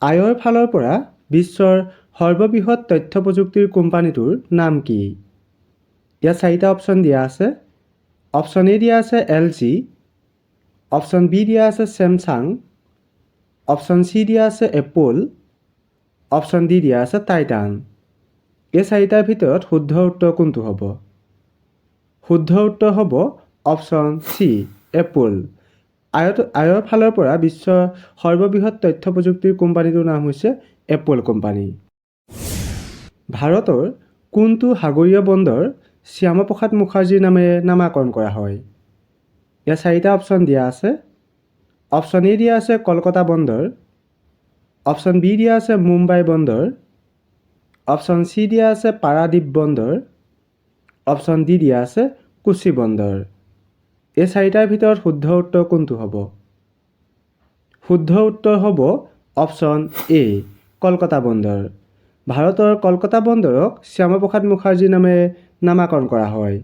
আয়ৰ ফালৰ পৰা বিশ্বৰ সৰ্ববৃহৎ তথ্য প্ৰযুক্তিৰ কোম্পানীটোৰ নাম কি? ইয়াত 4টা অপশ্যন দিয়া আছে। অপশ্যন এ দিয়া আছে LG, অপশ্যন বি দিয়া আছে স্যামসাং, অপশ্যন চি দিয়া আছে এপল, অপশ্যন ডি দিয়া আছে টাইটান। এই 4টাৰ ভিতৰত শুদ্ধ উত্তৰ কোনটো হ'ব? শুদ্ধ উত্তৰ হ'ব অপশ্যন চি এপল। আয়ৰ ফালৰ পৰা বিশ্বৰ সৰ্ববৃহৎ তথ্য প্ৰযুক্তিৰ কোম্পানীটোৰ নাম হৈছে এপল কোম্পানী। ভাৰতৰ কোনটো সাগৰীয় বন্দৰ শ্যামাপ্ৰসাদ মুখাৰ্জীৰ নামেৰে নামাকৰণ কৰা হয়? ইয়াত 4টা অপশ্যন দিয়া আছে। অপশ্যন এ দিয়া আছে কলকাতা বন্দৰ, অপশ্যন বি দিয়া আছে মুম্বাই বন্দৰ, অপশ্যন চি দিয়া আছে পাৰাদ্বীপ বন্দৰ, অপশ্যন ডি দিয়া আছে কোচি বন্দৰ। এই 4টাৰ ভিতৰত শুদ্ধ উত্তৰ কোনটো হ'ব? শুদ্ধ উত্তৰ হ'ব অপশ্যন এ কলকাতা বন্দৰ। ভাৰতৰ কলকাতা বন্দৰক শ্যামাপ্ৰসাদ মুখাৰ্জীৰ নামেৰে নামাকৰণ কৰা হয়।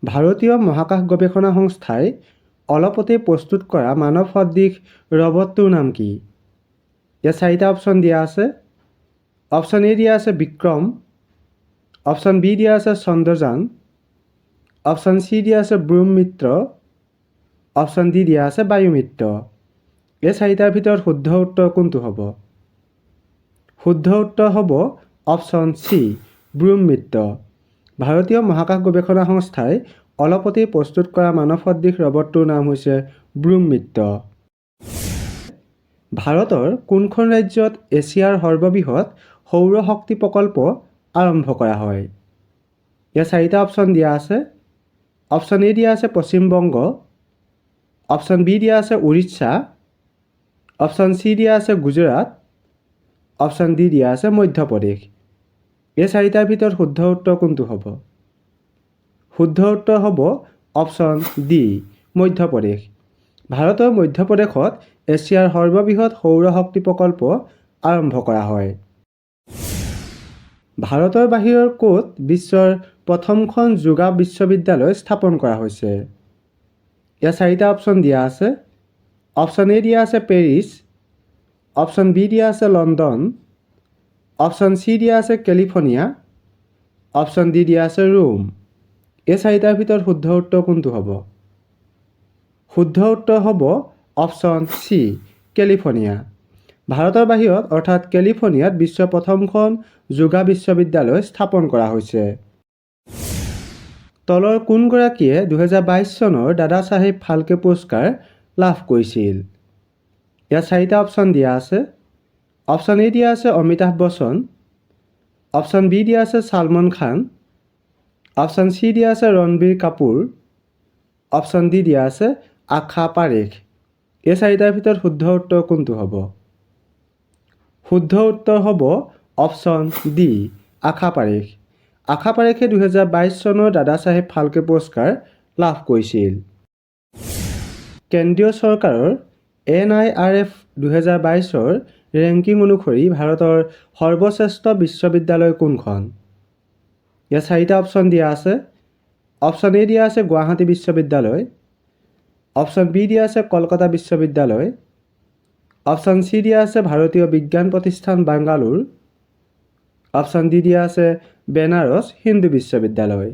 ভাৰতীয় মহাকাশ গৱেষণা সংস্থাই অলপতে প্ৰস্তুত কৰা মানৱ সদৃশ ৰবটটোৰ নাম কি? ইয়াত 4টা অপশ্যন দিয়া আছে। অপশ্যন এ দিয়া আছে বিক্ৰম, অপশ্যন বি দিয়া আছে চন্দ্ৰযান, অপশ্যন চি দিয়া আছে ব্ৰহ্মমিত্ৰ, অপশ্যন ডি দিয়া আছে বায়ুমিত্ৰ। এই 4টাৰ ভিতৰত শুদ্ধ উত্তৰ কোনটো হ'ব? শুদ্ধ উত্তৰ হ'ব অপশ্যন চি ব্ৰহ্মমিত্ৰ। ভাৰতীয় মহাকাশ গৱেষণা সংস্থাই অলপতে প্ৰস্তুত কৰা মানৱ সদৃশ ৰবটটোৰ নাম হৈছে ব্ৰহ্মমিত্ৰ। ভাৰতৰ কোনখন ৰাজ্যত এছিয়াৰ সৰ্ববৃহৎ সৌৰ শক্তি প্ৰকল্প আৰম্ভ কৰা হয়? ইয়াত 4টা অপশ্যন দিয়া আছে। অপশ্যন এ দিয়া আছে পশ্চিম বংগ, অপশ্যন বি দিয়া আছে উৰিষ্যা, অপশ্যন চি দিয়া আছে গুজৰাট, অপশ্যন ডি দিয়া আছে মধ্যপ্ৰদেশ। এই 4টাৰ ভিতৰত শুদ্ধ উত্তৰ কোনটো হ'ব? শুদ্ধ উত্তৰ হ'ব অপশ্যন ডি মধ্যপ্ৰদেশ। ভাৰতৰ মধ্যপ্ৰদেশত এছিয়াৰ সৰ্ববৃহৎ সৌৰ শক্তি প্ৰকল্প আৰম্ভ কৰা হয়। ভাৰতৰ বাহিৰৰ ক'ত বিশ্বৰ প্ৰথমখন যোগা বিশ্ববিদ্যালয় স্থাপন কৰা হৈছে? ইয়াত 4টা অপশ্যন দিয়া আছে। অপশ্যন এ দিয়া আছে পেৰিছ, অপশ্যন বি দিয়া আছে লণ্ডন, অপশ্যন চি দিয়া আছে কেলিফৰ্ণিয়া, অপশ্যন ডি দিয়া আছে ৰোম। এই 4টাৰ ভিতৰত শুদ্ধ উত্তৰ কোনটো হ'ব? শুদ্ধ উত্তৰ হ'ব অপশ্যন চি কেলিফৰ্ণিয়া। ভাৰতৰ বাহিৰত অৰ্থাৎ কেলিফৰ্ণিয়াত বিশ্বৰ প্ৰথমখন যোগা বিশ্ববিদ্যালয় স্থাপন কৰা হৈছে। তলৰ কোনগৰাকীয়ে 2022 চনৰ দাদা চাহেব ফাল্কে পুৰস্কাৰ লাভ কৰিছিল? ইয়াত 4টা অপশ্যন দিয়া আছে। অপশ্যন এ দিয়া আছে অমিতাভ বচ্চন, অপশ্যন বি দিয়া আছে ছালমান খান, অপশ্যন চি দিয়া আছে ৰণবীৰ কাপুৰ, অপশ্যন ডি দিয়া আছে আশা পাৰেখ। এই 4টাৰ ভিতৰত শুদ্ধ উত্তৰ কোনটো হ'ব? শুদ্ধ উত্তৰ হ'ব অপশ্যন ডি আশা পাৰেখ। আশা পাৰেখে 2022 চনৰ দাদা চাহেব ফাল্কে পুৰস্কাৰ লাভ কৰিছিল। কেন্দ্ৰীয় চৰকাৰৰ NIRF 2022ৰ ৰেংকিং অনুসৰি ভাৰতৰ সৰ্বশ্ৰেষ্ঠ বিশ্ববিদ্যালয় কোনখন? ইয়াত 4টা অপশ্যন দিয়া আছে। অপশ্যন এ দিয়া আছে গুৱাহাটী বিশ্ববিদ্যালয়, অপশ্যন বি দিয়া আছে কলকাতা বিশ্ববিদ্যালয়, অপশ্যন চি দিয়া আছে ভাৰতীয় বিজ্ঞান প্ৰতিষ্ঠান বাংগালোৰ, অপশ্যন ডি দিয়া আছে বেনাৰস হিন্দু বিশ্ববিদ্যালয়।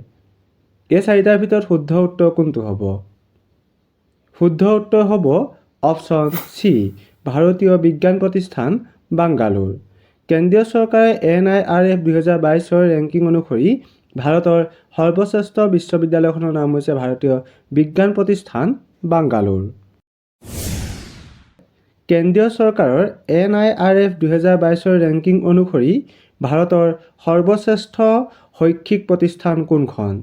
এই 4টাৰ ভিতৰত শুদ্ধ উত্তৰ কোনটো হ'ব? শুদ্ধ উত্তৰ হ'ব অপশ্যন চি ভাৰতীয় বিজ্ঞান প্ৰতিষ্ঠান বাংগালোৰ। কেন্দ্ৰীয় চৰকাৰে NIRF 2022ৰ ৰেংকিং অনুসৰি ভাৰতৰ সৰ্বশ্ৰেষ্ঠ বিশ্ববিদ্যালয়খনৰ নাম হৈছে ভাৰতীয় বিজ্ঞান প্ৰতিষ্ঠান বাংগালোৰ। কেন্দ্ৰীয় চৰকাৰৰ NIRF 2022ৰ ৰেংকিং অনুসৰি ভাৰতৰ সৰ্বশ্ৰেষ্ঠ শৈক্ষিক প্ৰতিষ্ঠান কোনখন?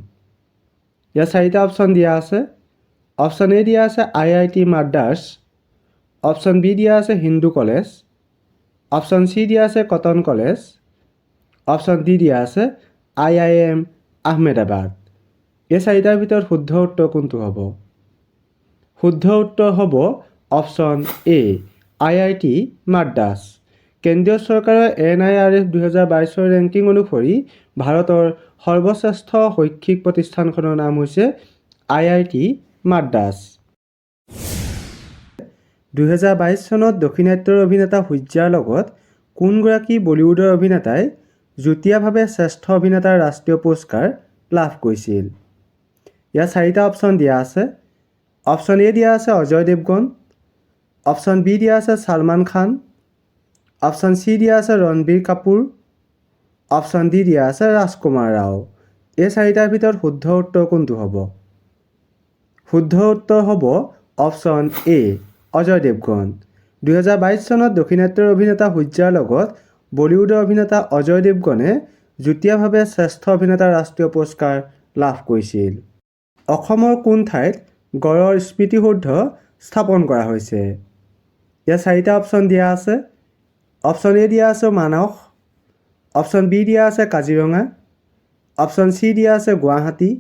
ইয়াত 4টা অপশ্যন দিয়া আছে। অপশ্যন এ দিয়া আছে IIT মাদ্ৰাছ, অপশ্যন বি দিয়া আছে হিন্দু কলেজ, অপশ্যন চি দিয়া আছে কটন কলেজ, অপশ্যন ডি দিয়া আছে IIM আহমেদাবাদ। এই 4টাৰ ভিতৰত শুদ্ধ উত্তৰ কোনটো হ'ব? শুদ্ধ উত্তৰ হ'ব অপশ্যন এ IIT মাদ্ৰাছ। কেন্দ্ৰীয় চৰকাৰৰ NIRF 2022ৰ ৰেংকিং অনুসৰি ভাৰতৰ সৰ্বশ্ৰেষ্ঠ শৈক্ষিক প্ৰতিষ্ঠানখনৰ নাম হৈছে IIT মাদ্ৰাছ। 2022 চনত দক্ষিণাত্যৰ অভিনেতা সূৰ্যাৰ লগত কোনগৰাকী বলিউডৰ অভিনেতাই যুটীয়াভাৱে শ্ৰেষ্ঠ অভিনেতাৰ ৰাষ্ট্ৰীয় পুৰস্কাৰ লাভ কৰিছিল? ইয়াত 4টা অপশ্যন দিয়া আছে। অপশ্যন এ দিয়া আছে অজয় দেৱগন, অপশ্যন বি দিয়া আছে ছালমান খান, অপশ্যন চি দিয়া আছে ৰণবীৰ কাপুৰ, অপশ্যন ডি দিয়া আছে ৰাজকুমাৰ ৰাও। এই 4টাৰ ভিতৰত শুদ্ধ উত্তৰ কোনটো হ'ব? শুদ্ধ উত্তৰ হ'ব অপশ্যন এ অজয় দেৱগন। 2022 চনত দক্ষিণাত্যৰ অভিনেতা সূৰ্যাৰ লগত বলিউডৰ অভিনেতা অজয় দেৱগনে যুটীয়াভাৱে শ্ৰেষ্ঠ অভিনেতাৰ ৰাষ্ট্ৰীয় পুৰস্কাৰ লাভ কৰিছিল। অসমৰ কোন ঠাইত গড়ৰ স্মৃতিসৌধ স্থাপন কৰা হৈছে? ইয়াত 4টা অপশ্যন দিয়া আছে। অপশ্যন এ দিয়া আছে মানস, অপশ্যন বি দিয়া আছে কাজিৰঙা, অপশ্যন চি দিয়া আছে গুৱাহাটী,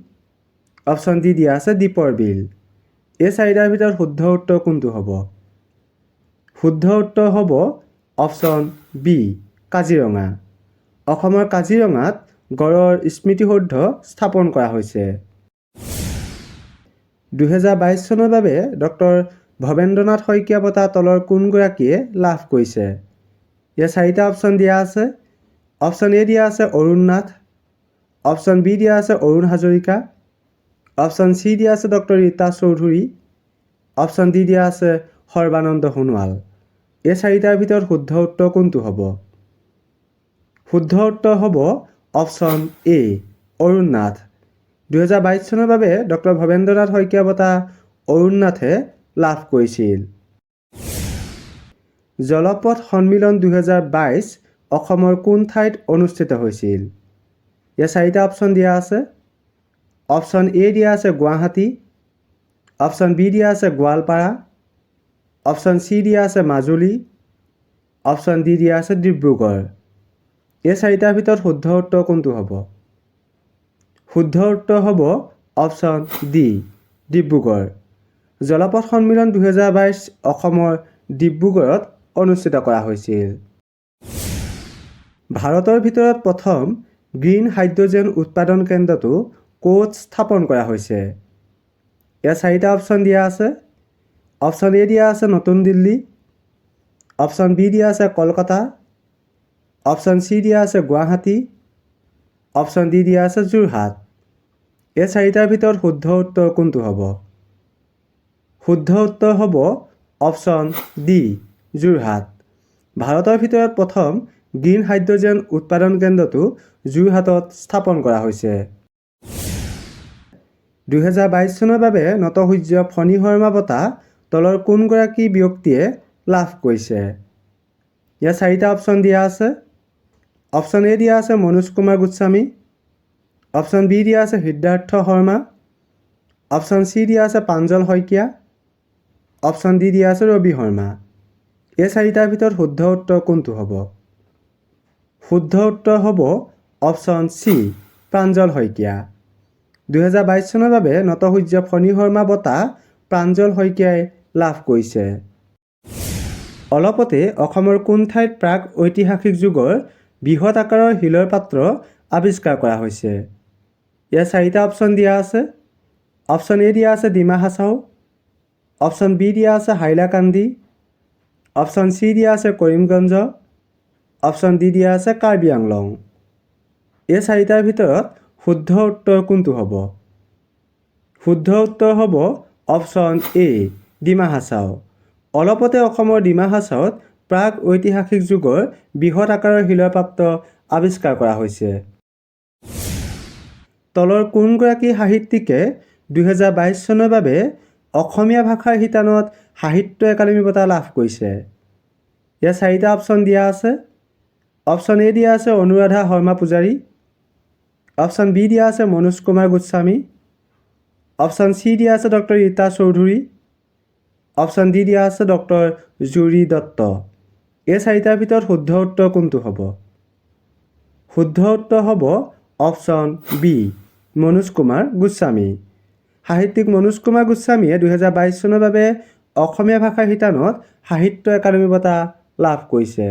অপশ্যন ডি দিয়া আছে দীপৰ বিল। এই 4টাৰ ভিতৰত শুদ্ধ উত্তৰ কোনটো হ'ব? শুদ্ধ উত্তৰ হ'ব অপশ্যন বি কাজিৰঙা। অসমৰ কাজিৰঙাত গড়ৰ স্মৃতিসৌধ স্থাপন কৰা হৈছে। 2022 চনৰ বাবে ডক্টৰ ভৱেন্দ্ৰনাথ শইকীয়া বঁটা তলৰ কোনগৰাকীয়ে লাভ কৰিছে? ইয়াত 4টা অপশ্যন দিয়া আছে। অপশ্যন এ দিয়া আছে অৰুণ নাথ, অপশ্যন বি দিয়া আছে অৰুণ হাজৰিকা, অপশ্যন চি দিয়া আছে doctor Rita Choudhury, option D দিয়া আছে সৰ্বানন্দ সোণোৱাল। এই 4টাৰ ভিতৰত শুদ্ধ উত্তৰ কোনটো হ'ব? শুদ্ধ উত্তৰ হ'ব অপশ্যন এ অৰুণ নাথ। 2022 চনৰ বাবে ডক্টৰ ভৱেন্দ্ৰনাথ শইকীয়া বঁটা অৰুণ নাথে লাভ কৰিছিল। জলপথ সন্মিলন 2022 অসমৰ কোন ঠাইত অনুষ্ঠিত হৈছিল? ইয়াত 4টা অপশ্যন দিয়া আছে। অপশ্যন এ দিয়া আছে গুৱাহাটী, অপশ্যন বি দিয়া আছে গোৱালপাৰা, অপশ্যন চি দিয়া আছে মাজুলী, অপশ্যন ডি দিয়া আছে ডিব্ৰুগড়। এই 4টাৰ ভিতৰত শুদ্ধ উত্তৰ কোনটো হ'ব? শুদ্ধ উত্তৰ হ'ব অপশ্যন ডি ডিব্ৰুগড়। জলপথ সন্মিলন 2022 অসমৰ ডিব্ৰুগড়ত অনুষ্ঠিত কৰা হৈছিল। ভাৰতৰ ভিতৰত প্ৰথম গ্ৰীণ হাইড্ৰজেন উৎপাদন কেন্দ্ৰটো ক'ত স্থাপন কৰা হৈছে? ইয়াত 4টা অপশ্যন দিয়া আছে। অপশ্যন এ দিয়া আছে নতুন দিল্লী, অপশ্যন বি দিয়া আছে কলকাতা, অপশ্যন চি দিয়া আছে গুৱাহাটী, অপশ্যন ডি দিয়া আছে যোৰহাট। এই 4টাৰ ভিতৰত শুদ্ধ উত্তৰ কোনটো হ'ব? শুদ্ধ উত্তৰ হ'ব অপশ্যন ডি যোৰহাট। ভাৰতৰ ভিতৰত প্ৰথম গ্ৰীণ হাইড্ৰজেন উৎপাদন কেন্দ্ৰটো যোৰহাটত স্থাপন কৰা হৈছে। 2022 চনৰ বাবে নটসূৰ্য ফণী শৰ্মা বঁটা তলৰ কোনগৰাকী ব্যক্তিয়ে লাভ কৰিছে? ইয়াত 4টা অপশ্যন দিয়া আছে। অপশ্যন এ দিয়া আছে মনোজ কুমাৰ গোস্বামী, অপশ্যন বি দিয়া আছে সিদ্ধাৰ্থ শৰ্মা, অপশ্যন চি দিয়া আছে প্ৰাঞ্জল শইকীয়া, অপশ্যন ডি দিয়া আছে ৰবি শৰ্মা। এই 4টাৰ ভিতৰত শুদ্ধ উত্তৰ কোনটো হ'ব? শুদ্ধ উত্তৰ হ'ব অপশ্যন চি প্ৰাঞ্জল শইকীয়া। 2022 চনৰ বাবে নটসূৰ্য ফণী শৰ্মা বঁটা প্ৰাঞ্জল শইকীয়াই লাভ কৰিছে। অলপতে অসমৰ কোন ঠাইত প্ৰাক ঐতিহাসিক যুগৰ বৃহৎ আকাৰৰ শিলৰ পাত্ৰ আৱিষ্কাৰ কৰা হৈছে? ইয়াত 4টা অপশ্যন দিয়া আছে। অপশ্যন এ দিয়া আছে ডিমা হাছাও, অপশ্যন বি দিয়া আছে হাইলাকান্দি, অপশ্যন চি দিয়া আছে কৰিমগঞ্জ, অপশ্যন ডি দিয়া আছে কাৰ্বি আংলং। এই 4টাৰ ভিতৰত শুদ্ধ উত্তৰ কোনটো হ'ব? শুদ্ধ উত্তৰ হ'ব অপশ্যন এ ডিমা হাছাও। অলপতে অসমৰ ডিমা হাছাওত প্ৰাক ঐতিহাসিক যুগৰ বৃহৎ আকাৰৰ শিলৰ পাত্ৰ আৱিষ্কাৰ কৰা হৈছে। তলৰ কোনগৰাকী সাহিত্যিকে 2022 চনৰ বাবে অসমীয়া ভাষাৰ শিতানত সাহিত্য একাডেমী বঁটা লাভ কৰিছে? ইয়াত 4টা অপশ্যন দিয়া আছে। অপশ্যন এ দিয়া আছে অনুৰাধা শৰ্মা পূজাৰী, অপশ্যন বি দিয়া আছে মনোজ কুমাৰ গোস্বামী, অপশ্যন চি দিয়া আছে doctor Rita Choudhury, option D দিয়া আছে ডক্টৰ জুৰি দত্ত। এই 4টাৰ ভিতৰত শুদ্ধ উত্তৰ কোনটো হ'ব? শুদ্ধ উত্তৰ হ'ব অপশ্যন বি মনোজ কুমাৰ গোস্বামী। সাহিত্যিক মনোজ কুমাৰ গোস্বামীয়ে 2022 চনৰ বাবে অসমীয়া ভাষাৰ শিতানত সাহিত্য একাডেমী বঁটা লাভ কৰিছে।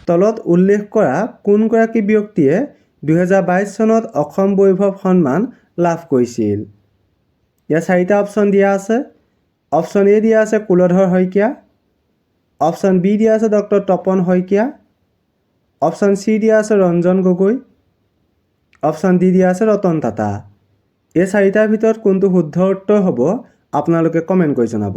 তলত উল্লেখ কৰা কোনগৰাকী ব্যক্তিয়ে 2022 চনত অসম বৈভৱ সন্মান লাভ কৰিছিল? ইয়াত 4টা অপশ্যন দিয়া আছে। অপশ্যন এ দিয়া আছে কুলধৰ শইকীয়া, অপশ্যন বি দিয়া আছে doctor Tapan Saikia, option C দিয়া আছে ৰঞ্জন গগৈ, অপশ্যন ডি দিয়া আছে ৰতন টাটা। এই চাৰিটাৰ ভিতৰত কোনটো শুদ্ধ উত্তৰ হ'ব আপোনালোকে কমেণ্ট কৰি জনাব।